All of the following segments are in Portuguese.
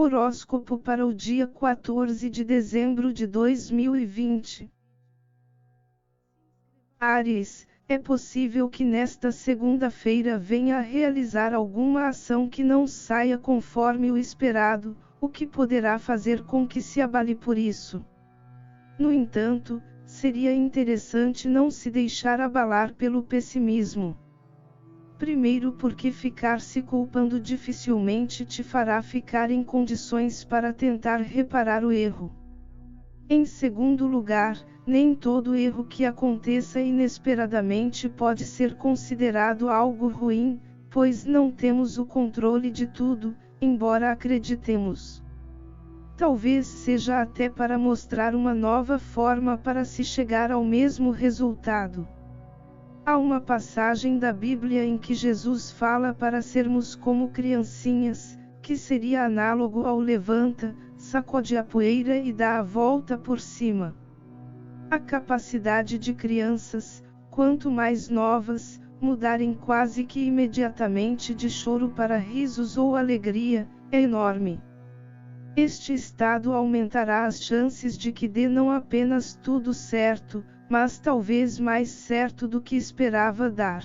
Horóscopo para o dia 14 de dezembro de 2020. Áries, é possível que nesta segunda-feira venha a realizar alguma ação que não saia conforme o esperado, o que poderá fazer com que se abale por isso. No entanto, seria interessante não se deixar abalar pelo pessimismo. Primeiro, porque ficar se culpando dificilmente te fará ficar em condições para tentar reparar o erro. Em segundo lugar, nem todo erro que aconteça inesperadamente pode ser considerado algo ruim, pois não temos o controle de tudo, embora acreditemos. Talvez seja até para mostrar uma nova forma para se chegar ao mesmo resultado. Há uma passagem da Bíblia em que Jesus fala para sermos como criancinhas, que seria análogo ao levanta, sacode a poeira e dá a volta por cima. A capacidade de crianças, quanto mais novas, mudarem quase que imediatamente de choro para risos ou alegria, é enorme. Este estado aumentará as chances de que dê não apenas tudo certo, mas talvez mais certo do que esperava dar.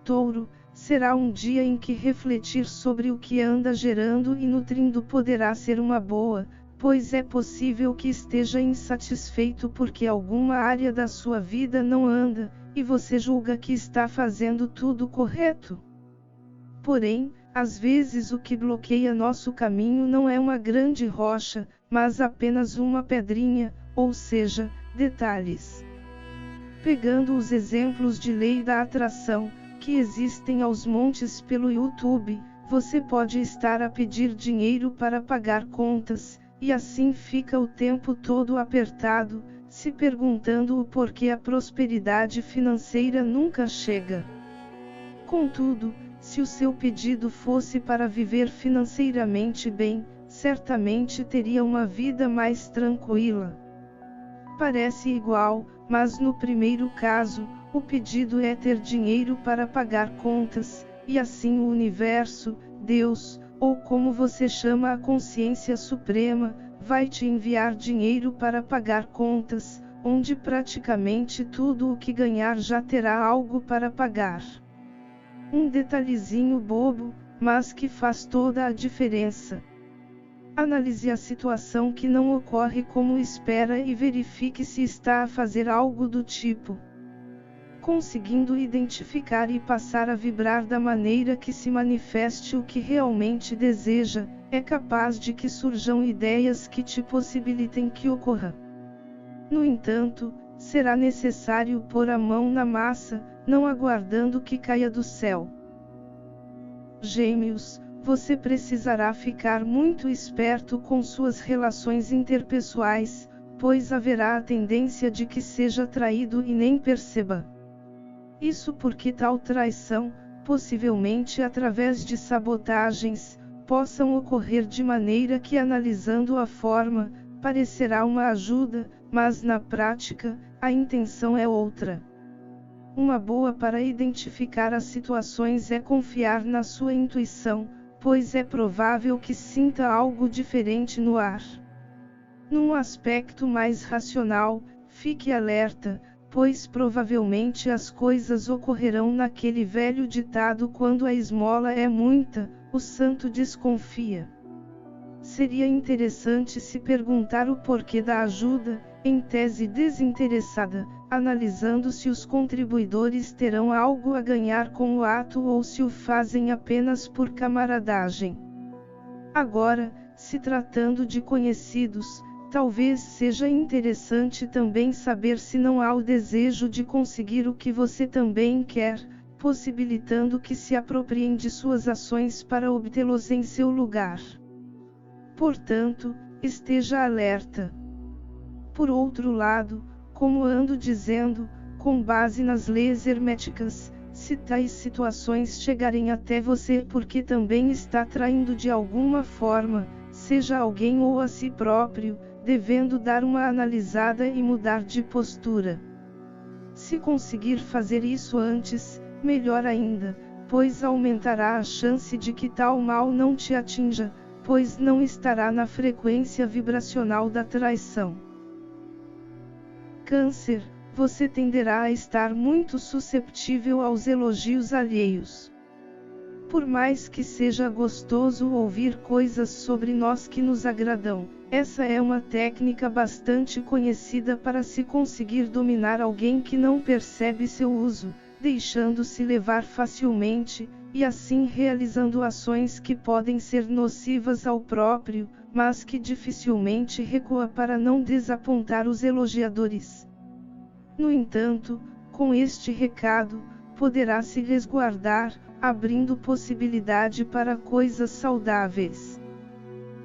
Touro, será um dia em que refletir sobre o que anda gerando e nutrindo poderá ser uma boa, pois é possível que esteja insatisfeito porque alguma área da sua vida não anda, e você julga que está fazendo tudo correto. Porém, às vezes o que bloqueia nosso caminho não é uma grande rocha, mas apenas uma pedrinha, ou seja, detalhes. Pegando os exemplos de lei da atração, que existem aos montes pelo YouTube, você pode estar a pedir dinheiro para pagar contas, e assim fica o tempo todo apertado, se perguntando o porquê a prosperidade financeira nunca chega. Contudo, se o seu pedido fosse para viver financeiramente bem, certamente teria uma vida mais tranquila. Parece igual, mas no primeiro caso, o pedido é ter dinheiro para pagar contas, e assim o universo, Deus, ou como você chama a consciência suprema, vai te enviar dinheiro para pagar contas, onde praticamente tudo o que ganhar já terá algo para pagar. Um detalhezinho bobo, mas que faz toda a diferença. Analise a situação que não ocorre como espera e verifique se está a fazer algo do tipo. Conseguindo identificar e passar a vibrar da maneira que se manifeste o que realmente deseja, é capaz de que surjam ideias que te possibilitem que ocorra. No entanto, será necessário pôr a mão na massa, não aguardando que caia do céu. Gêmeos, você precisará ficar muito esperto com suas relações interpessoais, pois haverá a tendência de que seja traído e nem perceba. Isso porque tal traição, possivelmente através de sabotagens, possam ocorrer de maneira que, analisando a forma, parecerá uma ajuda, mas na prática, a intenção é outra. Uma boa para identificar as situações é confiar na sua intuição, pois é provável que sinta algo diferente no ar. Num aspecto mais racional, fique alerta, pois provavelmente as coisas ocorrerão naquele velho ditado: quando a esmola é muita, o santo desconfia. Seria interessante se perguntar o porquê da ajuda, em tese desinteressada, analisando se os contribuidores terão algo a ganhar com o ato ou se o fazem apenas por camaradagem. Agora, se tratando de conhecidos, talvez seja interessante também saber se não há o desejo de conseguir o que você também quer, possibilitando que se apropriem de suas ações para obtê-los em seu lugar. Portanto, esteja alerta. Por outro lado, como ando dizendo, com base nas leis herméticas, se tais situações chegarem até você porque também está traindo de alguma forma, seja alguém ou a si próprio, devendo dar uma analisada e mudar de postura. Se conseguir fazer isso antes, melhor ainda, pois aumentará a chance de que tal mal não te atinja, pois não estará na frequência vibracional da traição. Câncer, você tenderá a estar muito susceptível aos elogios alheios. Por mais que seja gostoso ouvir coisas sobre nós que nos agradam, essa é uma técnica bastante conhecida para se conseguir dominar alguém que não percebe seu uso, deixando-se levar facilmente, e assim realizando ações que podem ser nocivas ao próprio, mas que dificilmente recua para não desapontar os elogiadores. No entanto, com este recado, poderá se resguardar, abrindo possibilidade para coisas saudáveis.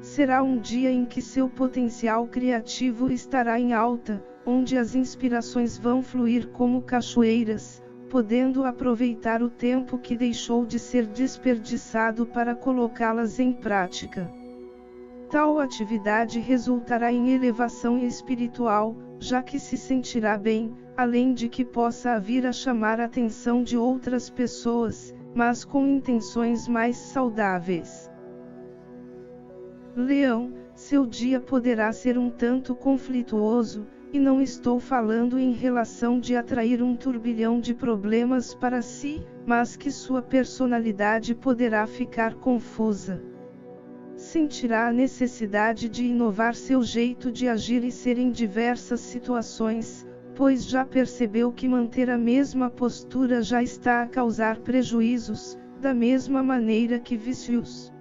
Será um dia em que seu potencial criativo estará em alta, onde as inspirações vão fluir como cachoeiras, podendo aproveitar o tempo que deixou de ser desperdiçado para colocá-las em prática. Tal atividade resultará em elevação espiritual, já que se sentirá bem, além de que possa vir a chamar a atenção de outras pessoas, mas com intenções mais saudáveis. Leão, seu dia poderá ser um tanto conflituoso, e não estou falando em relação de atrair um turbilhão de problemas para si, mas que sua personalidade poderá ficar confusa. Sentirá a necessidade de inovar seu jeito de agir e ser em diversas situações, pois já percebeu que manter a mesma postura já está a causar prejuízos, da mesma maneira que vícios.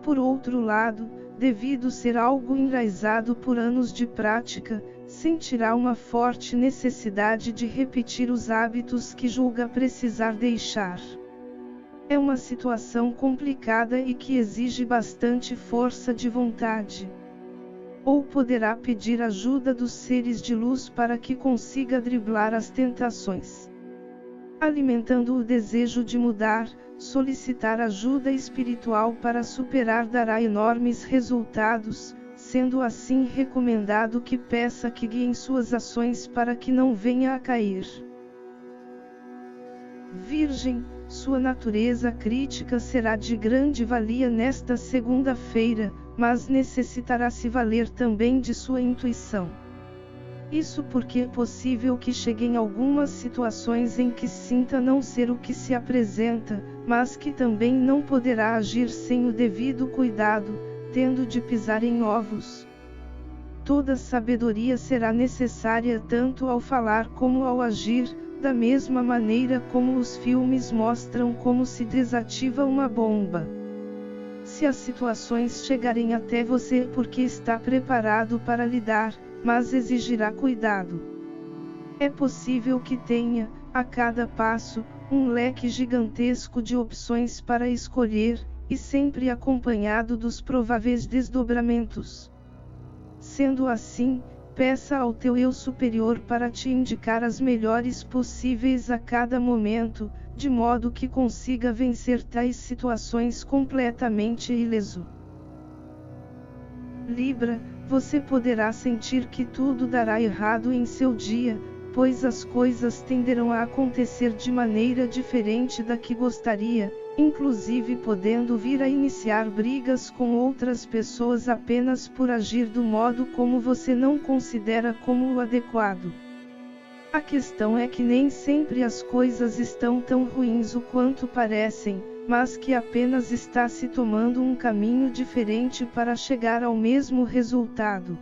Por outro lado, devido ser algo enraizado por anos de prática, sentirá uma forte necessidade de repetir os hábitos que julga precisar deixar. É uma situação complicada e que exige bastante força de vontade. Ou poderá pedir ajuda dos seres de luz para que consiga driblar as tentações. Alimentando o desejo de mudar, solicitar ajuda espiritual para superar dará enormes resultados, sendo assim recomendado que peça que guiem suas ações para que não venha a cair. Virgem, sua natureza crítica será de grande valia nesta segunda-feira, mas necessitará se valer também de sua intuição. Isso porque é possível que chegue em algumas situações em que sinta não ser o que se apresenta, mas que também não poderá agir sem o devido cuidado, tendo de pisar em ovos. Toda sabedoria será necessária tanto ao falar como ao agir, da mesma maneira como os filmes mostram como se desativa uma bomba. Se as situações chegarem até você é porque está preparado para lidar, mas exigirá cuidado. É possível que tenha, a cada passo, um leque gigantesco de opções para escolher, e sempre acompanhado dos prováveis desdobramentos. Sendo assim, peça ao teu eu superior para te indicar as melhores possíveis a cada momento, de modo que consiga vencer tais situações completamente ileso. Libra, você poderá sentir que tudo dará errado em seu dia, pois as coisas tenderão a acontecer de maneira diferente da que gostaria, inclusive podendo vir a iniciar brigas com outras pessoas apenas por agir do modo como você não considera como o adequado. A questão é que nem sempre as coisas estão tão ruins o quanto parecem, mas que apenas está se tomando um caminho diferente para chegar ao mesmo resultado.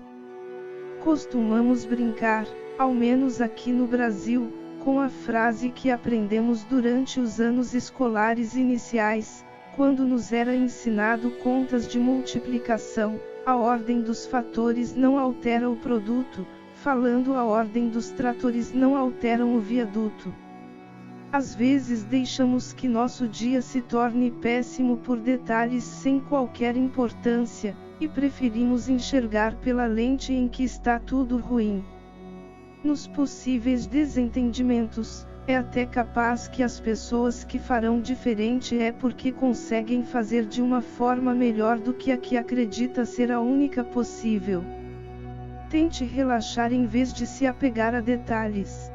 Costumamos brincar, ao menos aqui no Brasil, com a frase que aprendemos durante os anos escolares iniciais, quando nos era ensinado contas de multiplicação: a ordem dos fatores não altera o produto, falando a ordem dos tratores não alteram o viaduto. Às vezes deixamos que nosso dia se torne péssimo por detalhes sem qualquer importância, e preferimos enxergar pela lente em que está tudo ruim. Nos possíveis desentendimentos, é até capaz que as pessoas que farão diferente é porque conseguem fazer de uma forma melhor do que a que acredita ser a única possível. Tente relaxar em vez de se apegar a detalhes.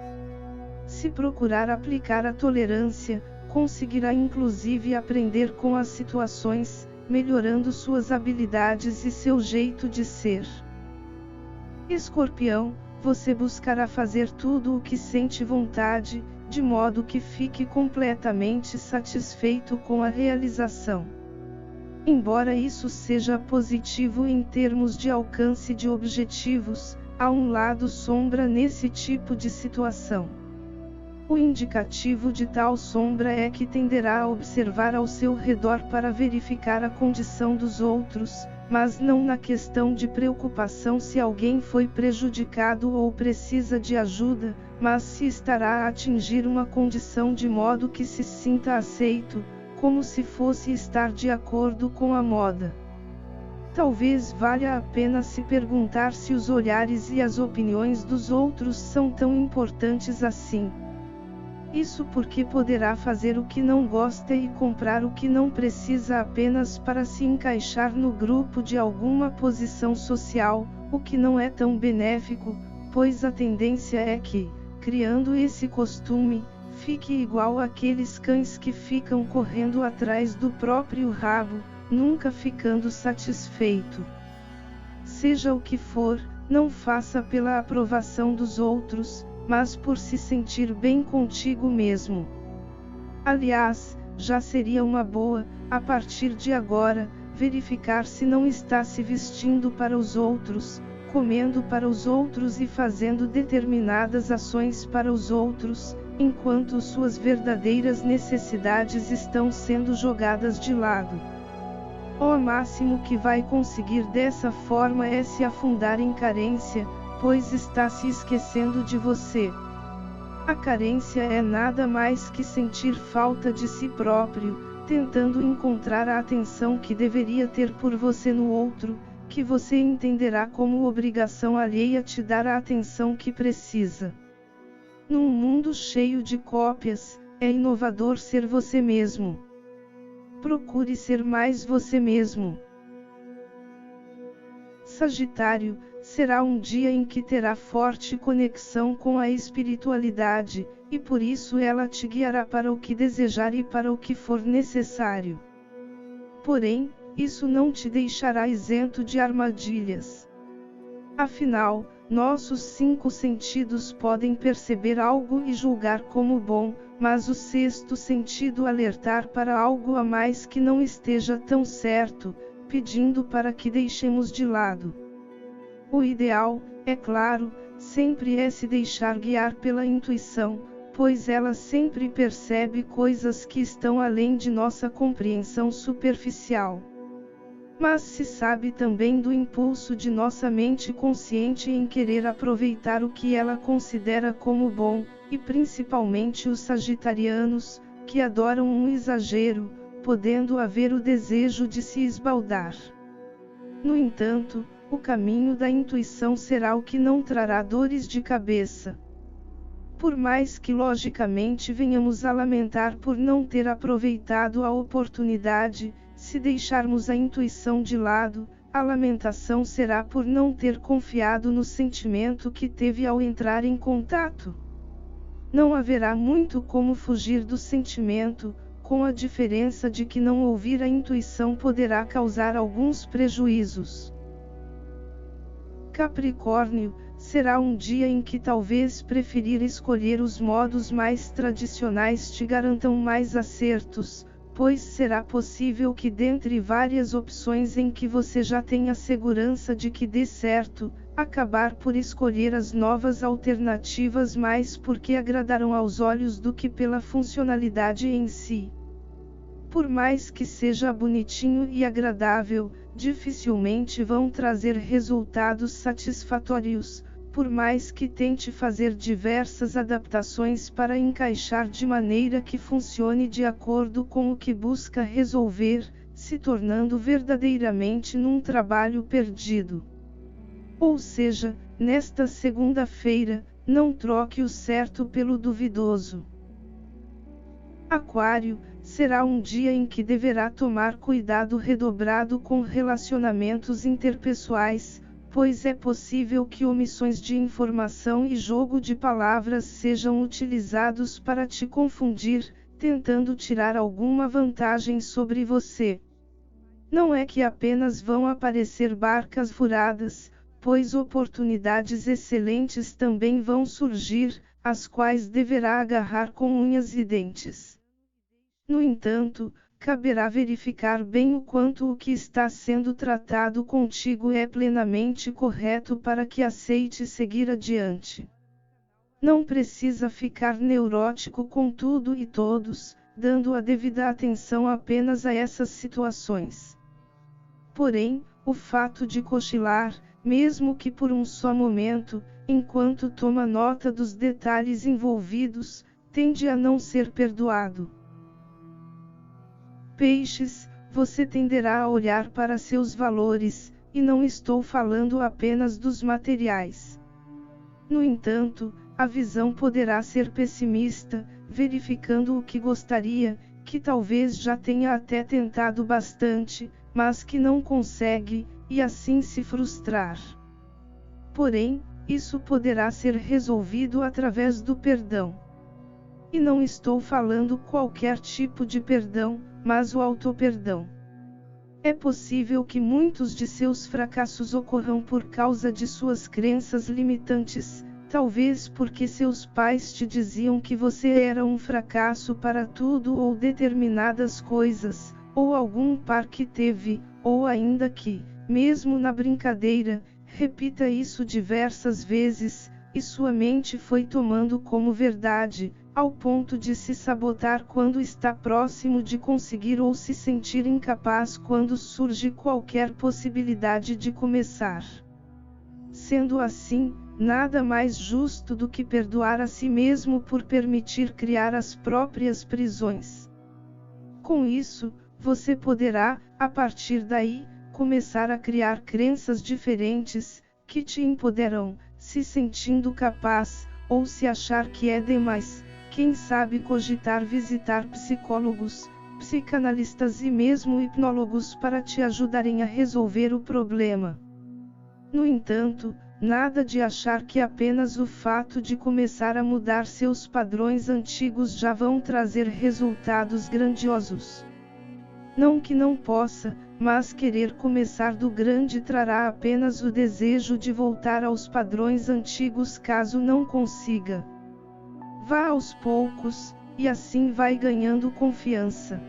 Se procurar aplicar a tolerância, conseguirá inclusive aprender com as situações, melhorando suas habilidades e seu jeito de ser. Escorpião, você buscará fazer tudo o que sente vontade, de modo que fique completamente satisfeito com a realização. Embora isso seja positivo em termos de alcance de objetivos, há um lado sombra nesse tipo de situação. O indicativo de tal sombra é que tenderá a observar ao seu redor para verificar a condição dos outros, mas não na questão de preocupação se alguém foi prejudicado ou precisa de ajuda, mas se estará a atingir uma condição de modo que se sinta aceito, como se fosse estar de acordo com a moda. Talvez valha a pena se perguntar se os olhares e as opiniões dos outros são tão importantes assim. Isso porque poderá fazer o que não gosta e comprar o que não precisa apenas para se encaixar no grupo de alguma posição social, o que não é tão benéfico, pois a tendência é que, criando esse costume, fique igual àqueles cães que ficam correndo atrás do próprio rabo, nunca ficando satisfeito. Seja o que for, não faça pela aprovação dos outros, mas por se sentir bem contigo mesmo. Aliás, já seria uma boa, a partir de agora, verificar se não está se vestindo para os outros, comendo para os outros e fazendo determinadas ações para os outros, enquanto suas verdadeiras necessidades estão sendo jogadas de lado. O máximo que vai conseguir dessa forma é se afundar em carência, pois está se esquecendo de você. A carência é nada mais que sentir falta de si próprio, tentando encontrar a atenção que deveria ter por você no outro, que você entenderá como obrigação alheia te dar a atenção que precisa. Num mundo cheio de cópias, é inovador ser você mesmo. Procure ser mais você mesmo. Sagitário, será um dia em que terá forte conexão com a espiritualidade, e por isso ela te guiará para o que desejar e para o que for necessário. Porém, isso não te deixará isento de armadilhas. Afinal, nossos 5 sentidos podem perceber algo e julgar como bom, mas o 6º sentido alertar para algo a mais que não esteja tão certo, pedindo para que deixemos de lado. O ideal, é claro, sempre é se deixar guiar pela intuição, pois ela sempre percebe coisas que estão além de nossa compreensão superficial. Mas se sabe também do impulso de nossa mente consciente em querer aproveitar o que ela considera como bom, e principalmente os sagitarianos, que adoram um exagero, podendo haver o desejo de se esbaldar. No entanto, o caminho da intuição será o que não trará dores de cabeça. Por mais que logicamente venhamos a lamentar por não ter aproveitado a oportunidade, se deixarmos a intuição de lado, a lamentação será por não ter confiado no sentimento que teve ao entrar em contato. Não haverá muito como fugir do sentimento, com a diferença de que não ouvir a intuição poderá causar alguns prejuízos. Capricórnio, será um dia em que talvez preferir escolher os modos mais tradicionais te garantam mais acertos, pois será possível que dentre várias opções em que você já tenha segurança de que dê certo, acabar por escolher as novas alternativas mais porque agradarão aos olhos do que pela funcionalidade em si. Por mais que seja bonitinho e agradável, dificilmente vão trazer resultados satisfatórios, por mais que tente fazer diversas adaptações para encaixar de maneira que funcione de acordo com o que busca resolver, se tornando verdadeiramente num trabalho perdido. Ou seja, nesta segunda-feira, não troque o certo pelo duvidoso. Aquário, será um dia em que deverá tomar cuidado redobrado com relacionamentos interpessoais, pois é possível que omissões de informação e jogo de palavras sejam utilizados para te confundir, tentando tirar alguma vantagem sobre você. Não é que apenas vão aparecer barcas furadas, pois oportunidades excelentes também vão surgir, as quais deverá agarrar com unhas e dentes. No entanto, caberá verificar bem o quanto o que está sendo tratado contigo é plenamente correto para que aceite seguir adiante. Não precisa ficar neurótico com tudo e todos, dando a devida atenção apenas a essas situações. Porém, o fato de cochilar, mesmo que por um só momento, enquanto toma nota dos detalhes envolvidos, tende a não ser perdoado. Peixes, você tenderá a olhar para seus valores, e não estou falando apenas dos materiais. No entanto, a visão poderá ser pessimista, verificando o que gostaria, que talvez já tenha até tentado bastante, mas que não consegue, e assim se frustrar. Porém, isso poderá ser resolvido através do perdão. E não estou falando qualquer tipo de perdão, mas o autoperdão. É possível que muitos de seus fracassos ocorram por causa de suas crenças limitantes, talvez porque seus pais te diziam que você era um fracasso para tudo ou determinadas coisas, ou algum par que teve, ou ainda que, mesmo na brincadeira, repita isso diversas vezes, e sua mente foi tomando como verdade, ao ponto de se sabotar quando está próximo de conseguir ou se sentir incapaz quando surge qualquer possibilidade de começar. Sendo assim, nada mais justo do que perdoar a si mesmo por permitir criar as próprias prisões. Com isso, você poderá, a partir daí, começar a criar crenças diferentes, que te empoderam, se sentindo capaz, ou se achar que é demais. Quem sabe cogitar visitar psicólogos, psicanalistas e mesmo hipnólogos para te ajudarem a resolver o problema. No entanto, nada de achar que apenas o fato de começar a mudar seus padrões antigos já vão trazer resultados grandiosos. Não que não possa, mas querer começar do grande trará apenas o desejo de voltar aos padrões antigos caso não consiga. Vá aos poucos, e assim vai ganhando confiança.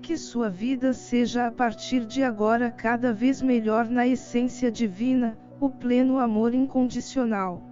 Que sua vida seja a partir de agora cada vez melhor na essência divina, o pleno amor incondicional.